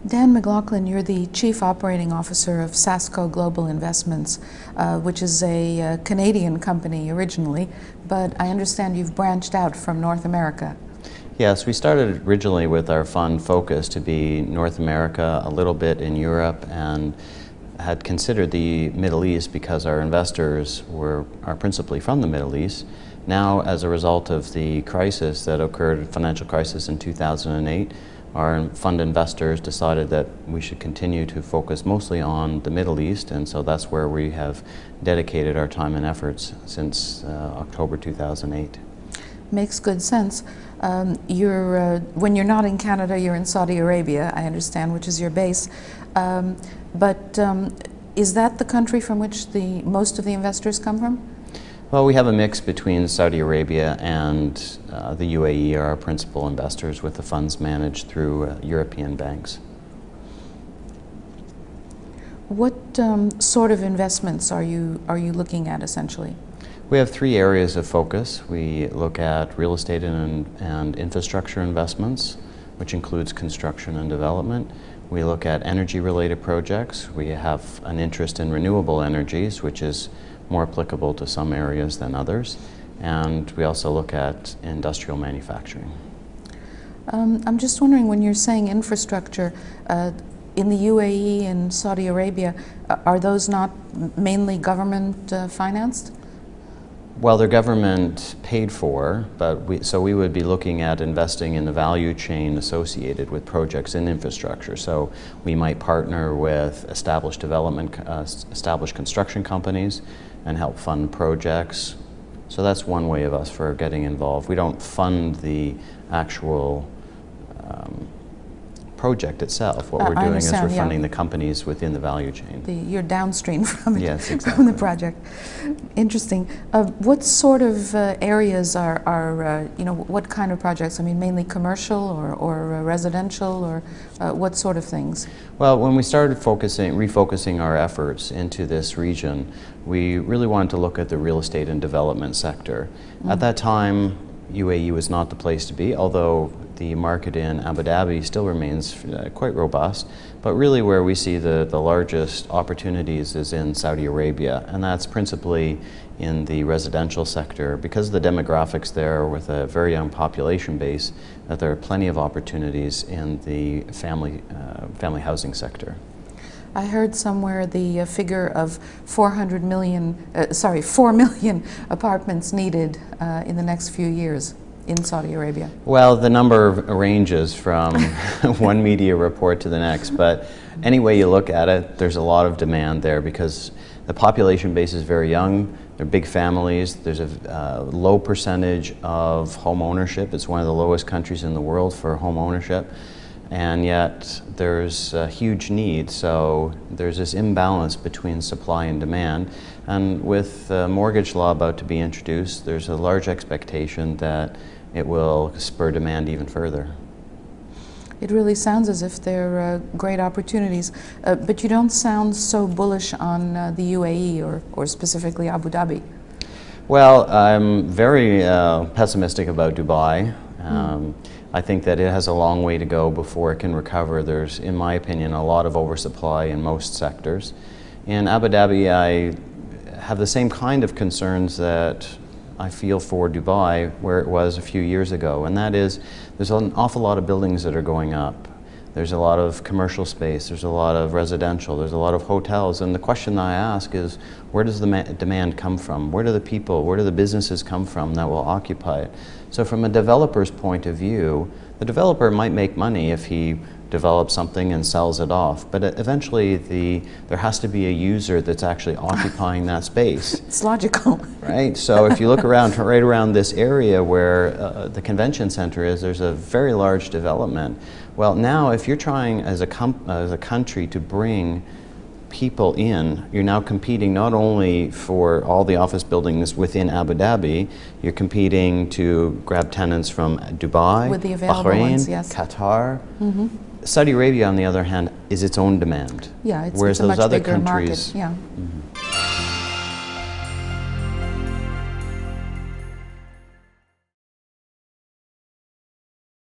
Dan McLaughlin, you're the Chief Operating Officer of SASCO Global Investments, which is a Canadian company originally, but I understand you've branched out from North America. Yes, we started originally with our fund focus to be North America, a little bit in Europe, and had considered the Middle East because our investors are principally from the Middle East. Now, as a result of the crisis that occurred, financial crisis in 2008, our fund investors decided that we should continue to focus mostly on the Middle East, and so that's where we have dedicated our time and efforts since October 2008. Makes good sense. When you're not in Canada, you're in Saudi Arabia, I understand, which is your base. But is that the country from which most of the investors come from? Well, we have a mix between Saudi Arabia and the UAE are our principal investors, with the funds managed through European banks. What sort of investments are you looking at essentially? We have three areas of focus. We look at real estate and infrastructure investments, which includes construction and development. We look at energy-related projects. We have an interest in renewable energies, which is more applicable to some areas than others. And we also look at industrial manufacturing. I'm just wondering, when you're saying infrastructure, in the UAE and Saudi Arabia, are those not mainly government financed? Well, they're government paid for, but so we would be looking at investing in the value chain associated with projects in infrastructure. So we might partner with established construction companies and help fund projects. So that's one way of us for getting involved. We don't fund the actual project itself. What we're doing is we're funding the companies within the value chain. You're downstream from it, yes, exactly. From the project. Interesting. What sort of areas are what kind of projects? I mean, mainly commercial or residential, or what sort of things? Well, when we started refocusing our efforts into this region, we really wanted to look at the real estate and development sector. At that time, UAE was not the place to be, although the market in Abu Dhabi still remains quite robust. But really where we see the largest opportunities is in Saudi Arabia, and that's principally in the residential sector. Because of the demographics there, with a very young population base, that there are plenty of opportunities in the family housing sector. I heard somewhere the figure of 4 million apartments needed in the next few years in Saudi Arabia. Well, the number ranges from one media report to the next, but any way you look at it, there's a lot of demand there because the population base is very young, they're big families, there's a low percentage of home ownership. It's one of the lowest countries in the world for home ownership. And yet there's a huge need, so there's this imbalance between supply and demand. And with mortgage law about to be introduced, there's a large expectation that it will spur demand even further. It really sounds as if they're great opportunities, but you don't sound so bullish on the UAE or specifically Abu Dhabi. Well, I'm very pessimistic about Dubai. I think that it has a long way to go before it can recover. There's, in my opinion, a lot of oversupply in most sectors. In Abu Dhabi, I have the same kind of concerns that I feel for Dubai, where it was a few years ago, and that is there's an awful lot of buildings that are going up. There's a lot of commercial space, there's a lot of residential, there's a lot of hotels, and the question I ask is, where does the demand come from? Where do the people, where do the businesses come from that will occupy it? So from a developer's point of view, the developer might make money if he develops something and sells it off, but eventually there has to be a user that's actually occupying that space. It's logical. Right, so if you look around, right around this area where the convention center is, there's a very large development. Well, now if you're trying as a country to bring people in, you're now competing not only for all the office buildings within Abu Dhabi, you're competing to grab tenants from Dubai, with the available Bahrain, ones, yes. Qatar. Saudi Arabia, on the other hand, is its own demand. Yeah, it's whereas a those much other bigger countries, market. Yeah.